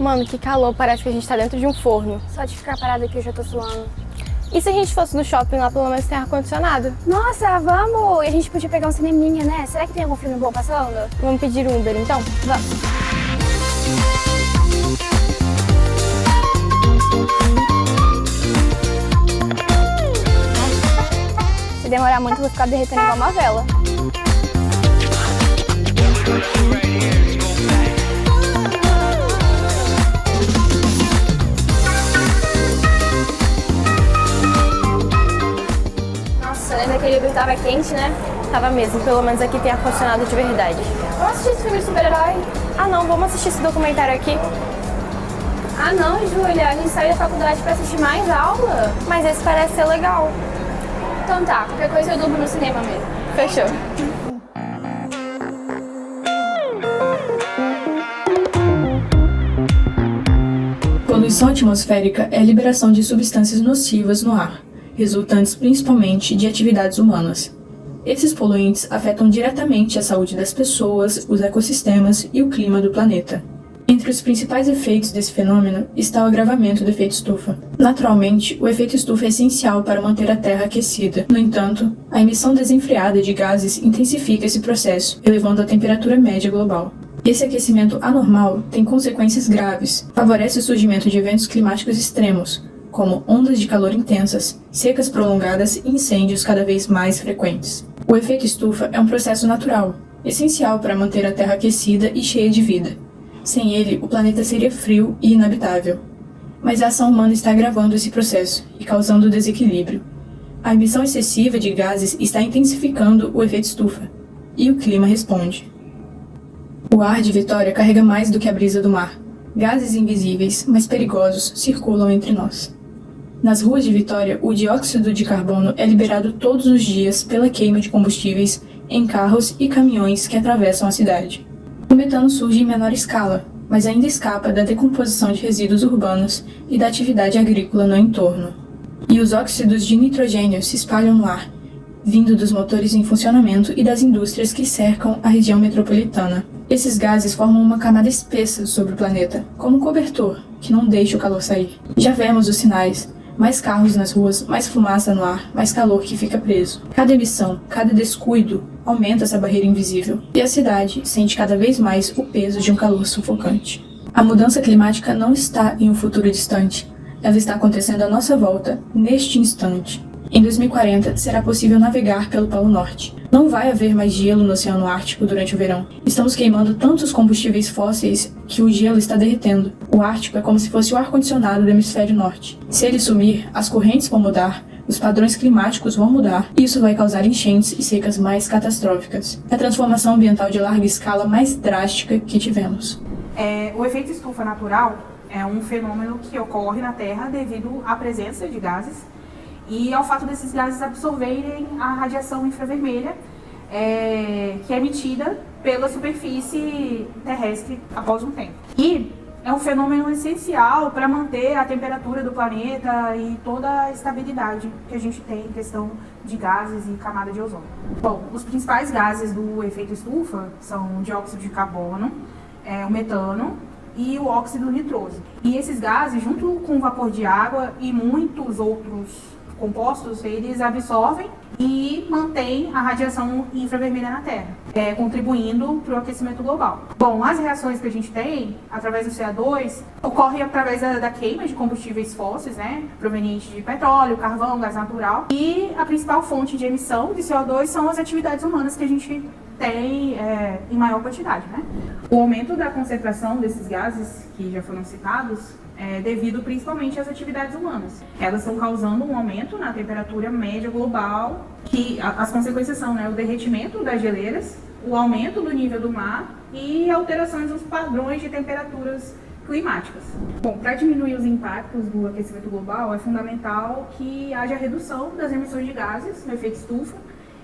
Mano, que calor, parece que a gente tá dentro de um forno. Só de ficar parada aqui eu já tô suando. E se a gente fosse no shopping lá, pelo menos tem ar-condicionado? Nossa, vamos! E a gente podia pegar um cineminha, né? Será que tem algum filme bom passando? Vamos pedir um Uber então? Vamos. Se demorar muito, eu vou ficar derretendo igual uma vela. Nossa, lembra que aquele Uber tava quente, né? Tava mesmo, pelo menos aqui tem ar-condicionado de verdade. Vamos assistir esse filme de super-herói? Ah não, vamos assistir esse documentário aqui. Ah não, Júlia, a gente saiu da faculdade pra assistir mais aula. Mas esse parece ser legal. Então tá, qualquer coisa eu dublo no cinema mesmo. Fechou. Poluição atmosférica é a liberação de substâncias nocivas no ar, resultantes principalmente de atividades humanas. Esses poluentes afetam diretamente a saúde das pessoas, os ecossistemas e o clima do planeta. Entre os principais efeitos desse fenômeno está o agravamento do efeito estufa. Naturalmente, o efeito estufa é essencial para manter a Terra aquecida. No entanto, a emissão desenfreada de gases intensifica esse processo, elevando a temperatura média global. Esse aquecimento anormal tem consequências graves, favorece o surgimento de eventos climáticos extremos, como ondas de calor intensas, secas prolongadas e incêndios cada vez mais frequentes. O efeito estufa é um processo natural, essencial para manter a Terra aquecida e cheia de vida. Sem ele, o planeta seria frio e inabitável. Mas a ação humana está agravando esse processo e causando desequilíbrio. A emissão excessiva de gases está intensificando o efeito estufa, e o clima responde. O ar de Vitória carrega mais do que a brisa do mar. Gases invisíveis, mas perigosos, circulam entre nós. Nas ruas de Vitória, o dióxido de carbono é liberado todos os dias pela queima de combustíveis em carros e caminhões que atravessam a cidade. O metano surge em menor escala, mas ainda escapa da decomposição de resíduos urbanos e da atividade agrícola no entorno. E os óxidos de nitrogênio se espalham no ar, vindo dos motores em funcionamento e das indústrias que cercam a região metropolitana. Esses gases formam uma camada espessa sobre o planeta, como um cobertor, que não deixa o calor sair. Já vemos os sinais. Mais carros nas ruas, mais fumaça no ar, mais calor que fica preso. Cada emissão, cada descuido, aumenta essa barreira invisível. E a cidade sente cada vez mais o peso de um calor sufocante. A mudança climática não está em um futuro distante. Ela está acontecendo à nossa volta, neste instante. Em 2040, será possível navegar pelo Polo Norte. Não vai haver mais gelo no Oceano Ártico durante o verão. Estamos queimando tantos combustíveis fósseis que o gelo está derretendo. O Ártico é como se fosse o ar-condicionado do hemisfério norte. Se ele sumir, as correntes vão mudar, os padrões climáticos vão mudar, e isso vai causar enchentes e secas mais catastróficas. É a transformação ambiental de larga escala mais drástica que tivemos. O efeito estufa natural é um fenômeno que ocorre na Terra devido à presença de gases e ao fato desses gases absorverem a radiação infravermelha que é emitida pela superfície terrestre após um tempo. E é um fenômeno essencial para manter a temperatura do planeta e toda a estabilidade que a gente tem em questão de gases e camada de ozônio. Bom, os principais gases do efeito estufa são o dióxido de carbono, o metano e o óxido nitroso. E esses gases, junto com o vapor de água e muitos outros compostos, eles absorvem e mantêm a radiação infravermelha na Terra, contribuindo para o aquecimento global. Bom, as reações que a gente tem através do CO2 ocorrem através da queima de combustíveis fósseis, provenientes de petróleo, carvão, gás natural. E a principal fonte de emissão de CO2 são as atividades humanas que a gente tem em maior quantidade. O aumento da concentração desses gases, que já foram citados, é devido principalmente às atividades humanas. Elas estão causando um aumento na temperatura média global, que as consequências são o derretimento das geleiras, o aumento do nível do mar e alterações nos padrões de temperaturas climáticas. Bom, para diminuir os impactos do aquecimento global, é fundamental que haja redução das emissões de gases no efeito estufa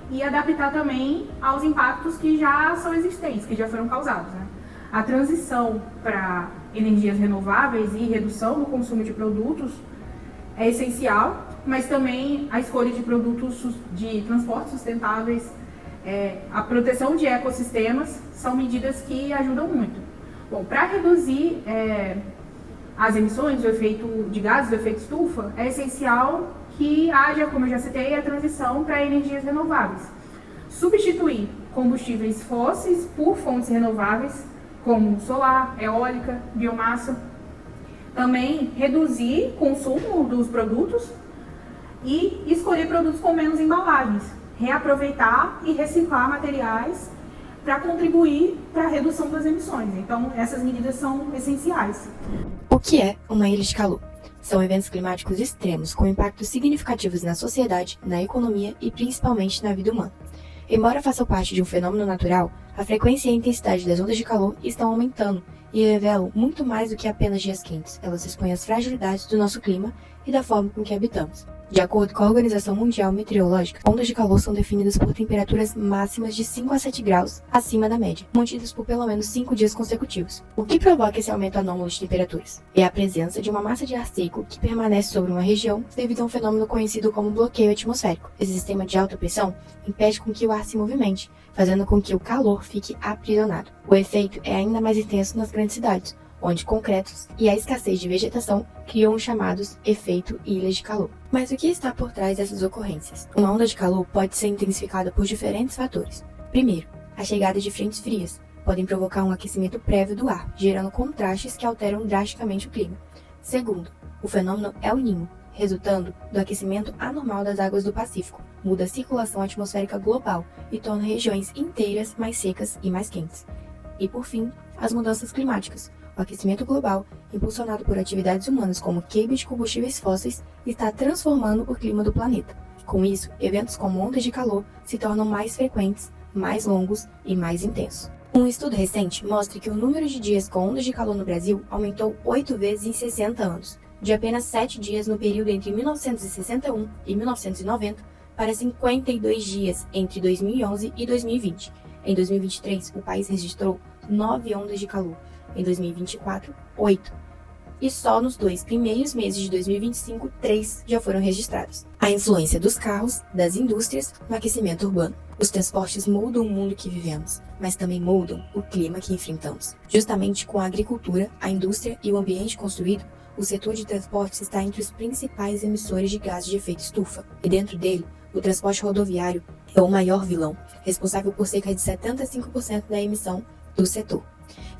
e adaptar também aos impactos que já são existentes, que já foram causados. A transição para energias renováveis e redução no consumo de produtos é essencial, mas também a escolha de produtos de transporte sustentáveis, a proteção de ecossistemas são medidas que ajudam muito. Bom, para reduzir as emissões do efeito de gases do efeito estufa, é essencial que haja, como eu já citei, a transição para energias renováveis. Substituir combustíveis fósseis por fontes renováveis, como solar, eólica, biomassa. Também reduzir o consumo dos produtos e escolher produtos com menos embalagens. Reaproveitar e reciclar materiais para contribuir para a redução das emissões. Então, essas medidas são essenciais. O que é uma ilha de calor? São eventos climáticos extremos com impactos significativos na sociedade, na economia e principalmente na vida humana. Embora façam parte de um fenômeno natural, a frequência e a intensidade das ondas de calor estão aumentando e revelam muito mais do que apenas dias quentes. Elas expõem as fragilidades do nosso clima e da forma com que habitamos. De acordo com a Organização Mundial Meteorológica, ondas de calor são definidas por temperaturas máximas de 5 a 7 graus acima da média, mantidas por pelo menos 5 dias consecutivos. O que provoca esse aumento anômalo de temperaturas? É a presença de uma massa de ar seco que permanece sobre uma região devido a um fenômeno conhecido como bloqueio atmosférico. Esse sistema de alta pressão impede com que o ar se movimente, fazendo com que o calor fique aprisionado. O efeito é ainda mais intenso nas grandes cidades, onde concretos e a escassez de vegetação criam os chamados efeito ilhas de calor. Mas o que está por trás dessas ocorrências? Uma onda de calor pode ser intensificada por diferentes fatores. Primeiro, a chegada de frentes frias podem provocar um aquecimento prévio do ar, gerando contrastes que alteram drasticamente o clima. Segundo, o fenômeno El Niño, resultando do aquecimento anormal das águas do Pacífico, muda a circulação atmosférica global e torna regiões inteiras mais secas e mais quentes. E por fim, as mudanças climáticas. O aquecimento global, impulsionado por atividades humanas como queima de combustíveis fósseis, está transformando o clima do planeta. Com isso, eventos como ondas de calor se tornam mais frequentes, mais longos e mais intensos. Um estudo recente mostra que o número de dias com ondas de calor no Brasil aumentou 8 vezes em 60 anos, de apenas 7 dias no período entre 1961 e 1990 para 52 dias entre 2011 e 2020. Em 2023, o país registrou 9 ondas de calor. Em 2024, 8. E só nos 2 primeiros meses de 2025, 3 já foram registrados. A influência dos carros, das indústrias, no aquecimento urbano. Os transportes moldam o mundo que vivemos, mas também moldam o clima que enfrentamos. Justamente com a agricultura, a indústria e o ambiente construído, o setor de transportes está entre os principais emissores de gases de efeito estufa. E dentro dele, o transporte rodoviário é o maior vilão, responsável por cerca de 75% da emissão do setor.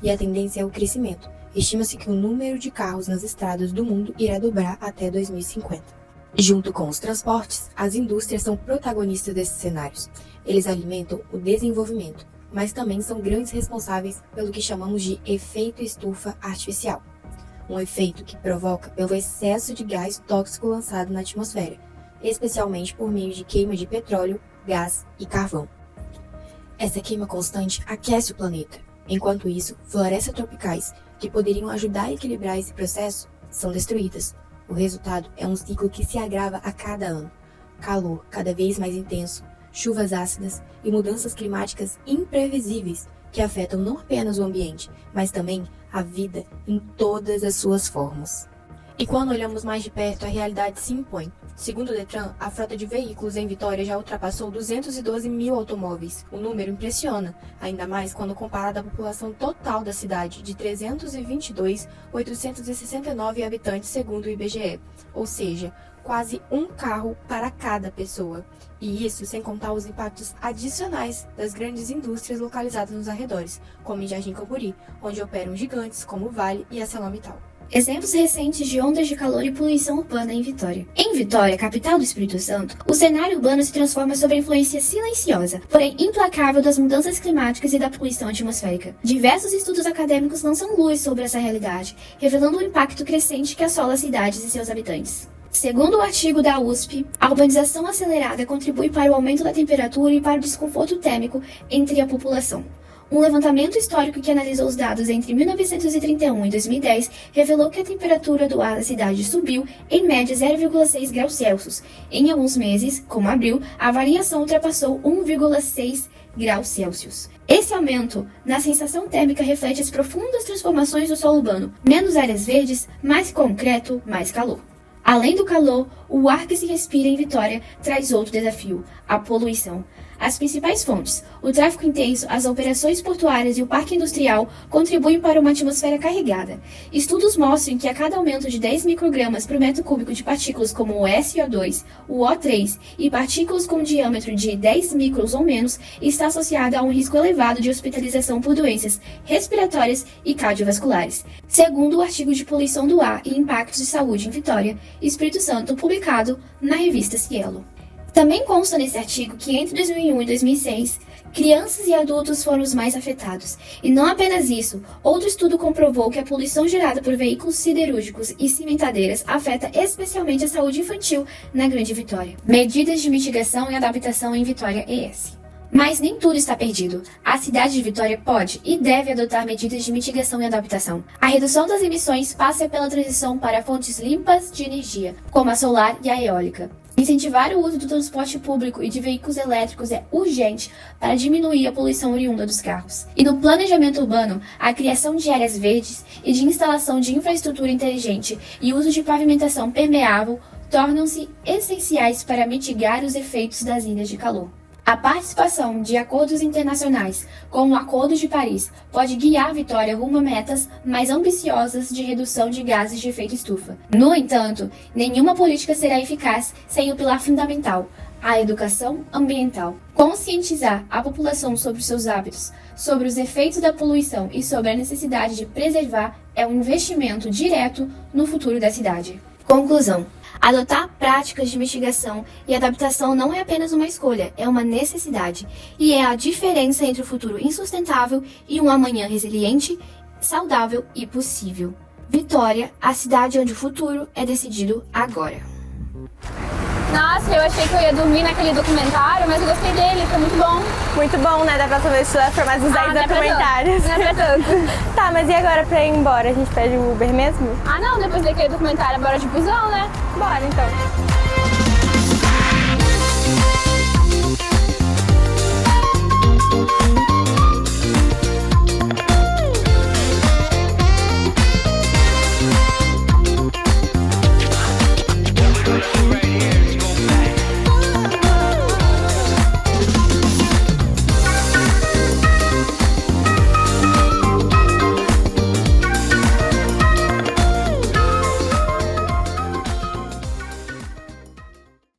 E a tendência é o crescimento. Estima-se que o número de carros nas estradas do mundo irá dobrar até 2050. Junto com os transportes, as indústrias são protagonistas desses cenários. Eles alimentam o desenvolvimento, mas também são grandes responsáveis pelo que chamamos de efeito estufa artificial. Um efeito que provoca pelo excesso de gás tóxico lançado na atmosfera, especialmente por meio de queima de petróleo, gás e carvão. Essa queima constante aquece o planeta. Enquanto isso, florestas tropicais, que poderiam ajudar a equilibrar esse processo, são destruídas. O resultado é um ciclo que se agrava a cada ano. Calor cada vez mais intenso, chuvas ácidas e mudanças climáticas imprevisíveis que afetam não apenas o ambiente, mas também a vida em todas as suas formas. E quando olhamos mais de perto, a realidade se impõe. Segundo o Detran, a frota de veículos em Vitória já ultrapassou 212 mil automóveis. O número impressiona, ainda mais quando comparado à população total da cidade, de 322.869 habitantes, segundo o IBGE. Ou seja, quase um carro para cada pessoa. E isso sem contar os impactos adicionais das grandes indústrias localizadas nos arredores, como em Jardim Camburi, onde operam gigantes como o Vale e a ArcelorMittal. Exemplos recentes de ondas de calor e poluição urbana em Vitória. Em Vitória, capital do Espírito Santo, o cenário urbano se transforma sob a influência silenciosa, porém implacável das mudanças climáticas e da poluição atmosférica. Diversos estudos acadêmicos lançam luz sobre essa realidade, revelando o impacto crescente que assola as cidades e seus habitantes. Segundo o artigo da USP, a urbanização acelerada contribui para o aumento da temperatura e para o desconforto térmico entre a população. Um levantamento histórico que analisou os dados entre 1931 e 2010 revelou que a temperatura do ar da cidade subiu em média 0,6 graus Celsius. Em alguns meses, como abril, a variação ultrapassou 1,6 graus Celsius. Esse aumento na sensação térmica reflete as profundas transformações do solo urbano. Menos áreas verdes, mais concreto, mais calor. Além do calor, o ar que se respira em Vitória traz outro desafio, a poluição. As principais fontes, o tráfego intenso, as operações portuárias e o parque industrial contribuem para uma atmosfera carregada. Estudos mostram que a cada aumento de 10 microgramas por metro cúbico de partículas como o SO2, o O3 e partículas com diâmetro de 10 microns ou menos está associado a um risco elevado de hospitalização por doenças respiratórias e cardiovasculares, segundo o artigo de poluição do ar e impactos de saúde em Vitória, Espírito Santo, publicado na revista Cielo. Também consta nesse artigo que entre 2001 e 2006, crianças e adultos foram os mais afetados. E não apenas isso, outro estudo comprovou que a poluição gerada por veículos siderúrgicos e cimentadeiras afeta especialmente a saúde infantil na Grande Vitória. Medidas de mitigação e adaptação em Vitória ES. Mas nem tudo está perdido. A cidade de Vitória pode e deve adotar medidas de mitigação e adaptação. A redução das emissões passa pela transição para fontes limpas de energia, como a solar e a eólica. Incentivar o uso do transporte público e de veículos elétricos é urgente para diminuir a poluição oriunda dos carros. E no planejamento urbano, a criação de áreas verdes e de instalação de infraestrutura inteligente e uso de pavimentação permeável tornam-se essenciais para mitigar os efeitos das ilhas de calor. A participação de acordos internacionais, como o Acordo de Paris, pode guiar a Vitória rumo a metas mais ambiciosas de redução de gases de efeito estufa. No entanto, nenhuma política será eficaz sem o pilar fundamental, a educação ambiental. Conscientizar a população sobre os seus hábitos, sobre os efeitos da poluição e sobre a necessidade de preservar é um investimento direto no futuro da cidade. Conclusão. Adotar práticas de mitigação e adaptação não é apenas uma escolha, é uma necessidade. E é a diferença entre o futuro insustentável e um amanhã resiliente, saudável e possível. Vitória, a cidade onde o futuro é decidido agora. Nossa, eu achei que eu ia dormir naquele documentário, mas eu gostei dele, foi muito bom. Muito bom, né? Da próxima vez estudar por mais uns 10 não é pra documentários. tanto, não é pra tanto. Tá, mas e agora pra ir embora? A gente pede o Uber mesmo? Ah não, depois daquele documentário, bora de busão, né? Bora então.